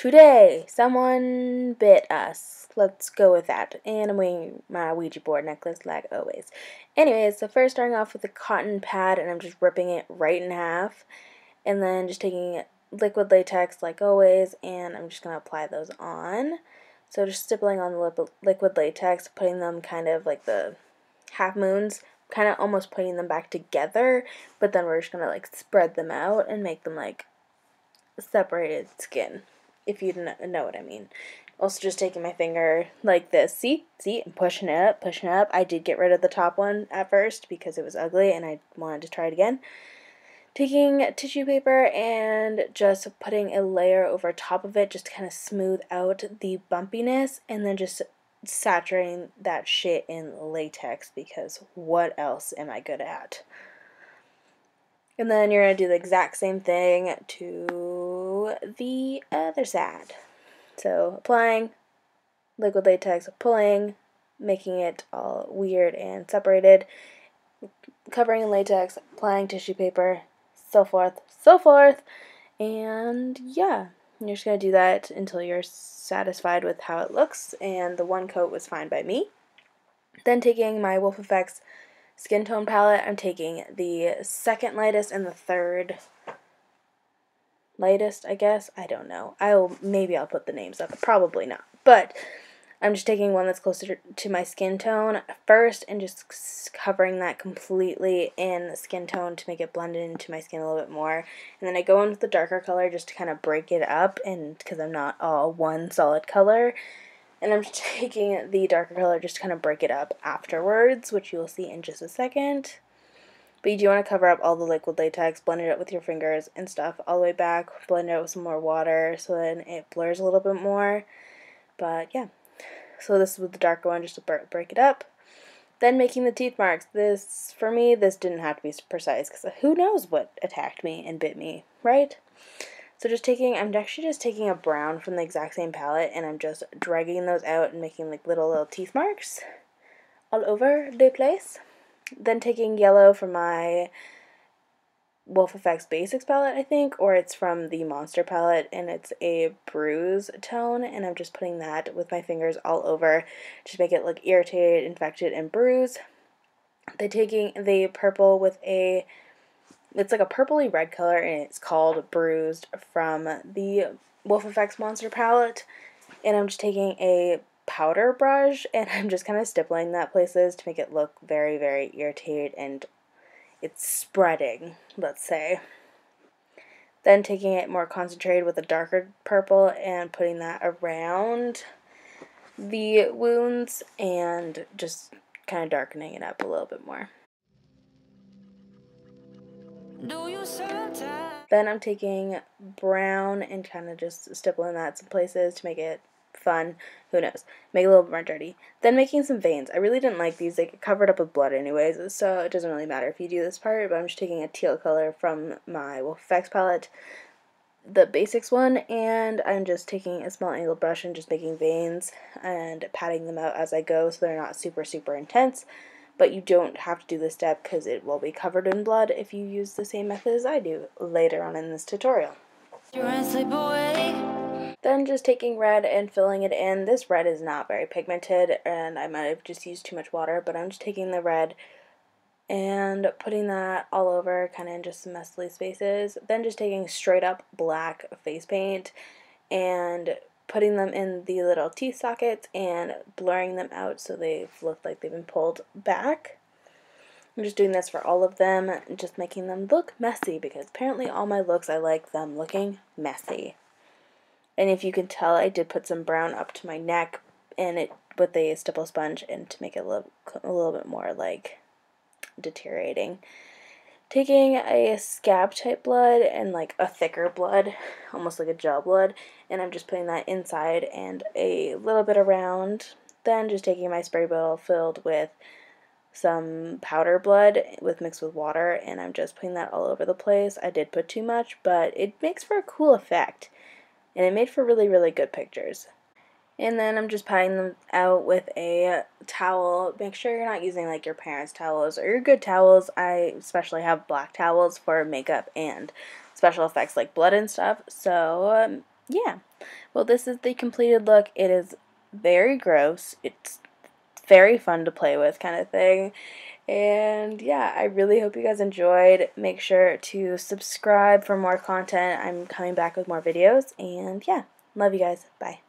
Today, someone bit us. Let's go with that. And I'm wearing my Ouija board necklace like always. Anyways, so first starting off with a cotton pad, and I'm just ripping it right in half. And then just taking liquid latex like always, and I'm just going to apply those on. So just stippling on the liquid latex, putting them kind of like the half moons, kind of almost putting them back together, but then we're just going to like spread them out and make them like separated skin, if you know what I mean. Also just taking my finger like this, see, and pushing it up. I did get rid of the top one at first because it was ugly and I wanted to try it again. Taking tissue paper and just putting a layer over top of it just to kind of smooth out the bumpiness, and then just saturating that shit in latex because what else am I good at? And then you're going to do the exact same thing to the other side. So applying liquid latex, pulling, making it all weird and separated, covering in latex, applying tissue paper, so forth, and yeah, you're just going to do that until you're satisfied with how it looks, and the one coat was fine by me. Then taking my SFX skin tone palette, I'm taking the second lightest and the third lightest, I guess. I don't know. Maybe I'll put the names up. Probably not. But I'm just taking one that's closer to my skin tone first and just covering that completely in skin tone to make it blend into my skin a little bit more. And then I go in with the darker color just to kind of break it up, and because I'm not all one solid color. And I'm just taking the darker color just to kind of break it up afterwards, which you will see in just a second. But you do want to cover up all the liquid latex, blend it out with your fingers and stuff all the way back, blend it out with some more water so then it blurs a little bit more. But yeah, so this is with the darker one just to break it up. Then making the teeth marks. For me, this didn't have to be precise because who knows what attacked me and bit me, right? So I'm actually just taking a brown from the exact same palette, and I'm just dragging those out and making like little teeth marks all over the place. Then taking yellow from my SFX Basics palette, I think, or it's from the Monster palette, and it's a bruise tone, and I'm just putting that with my fingers all over to make it look irritated, infected, and bruised. Then taking the purple with it's like a purpley red color, and it's called Bruised from the SFX Monster palette, and I'm just taking a powder brush and I'm just kind of stippling that places to make it look very, very irritated and it's spreading, let's say. Then taking it more concentrated with a darker purple and putting that around the wounds and just kind of darkening it up a little bit more. Then I'm taking brown and kind of just stippling that some places to make it fun. Who knows? Make it a little bit more dirty. Then making some veins. I really didn't like these. They get covered up with blood anyways, so it doesn't really matter if you do this part, but I'm just taking a teal color from my SFX palette, the basics one, and I'm just taking a small angled brush and just making veins and patting them out as I go so they're not super, super intense. But you don't have to do this step because it will be covered in blood if you use the same method as I do later on in this tutorial. Then just taking red and filling it in. This red is not very pigmented and I might have just used too much water, but I'm just taking the red and putting that all over, kind of in just some messy spaces. Then just taking straight up black face paint and putting them in the little teeth sockets and blurring them out so they look like they've been pulled back. I'm just doing this for all of them, just making them look messy because apparently all my looks, I like them looking messy. And if you can tell, I did put some brown up to my neck and it with a stipple sponge and to make it look a little bit more like deteriorating. Taking a scab type blood and like a thicker blood, almost like a gel blood, and I'm just putting that inside and a little bit around. Then just taking my spray bottle filled with some powder blood mixed with water, and I'm just putting that all over the place. I did put too much, but it makes for a cool effect, and it made for really, really good pictures. And then I'm just patting them out with a towel. Make sure you're not using like your parents' towels or your good towels. I especially have black towels for makeup and special effects like blood and stuff. So yeah. Well, this is the completed look. It is very gross. It's very fun to play with kind of thing. And yeah, I really hope you guys enjoyed. Make sure to subscribe for more content. I'm coming back with more videos. And yeah, love you guys. Bye.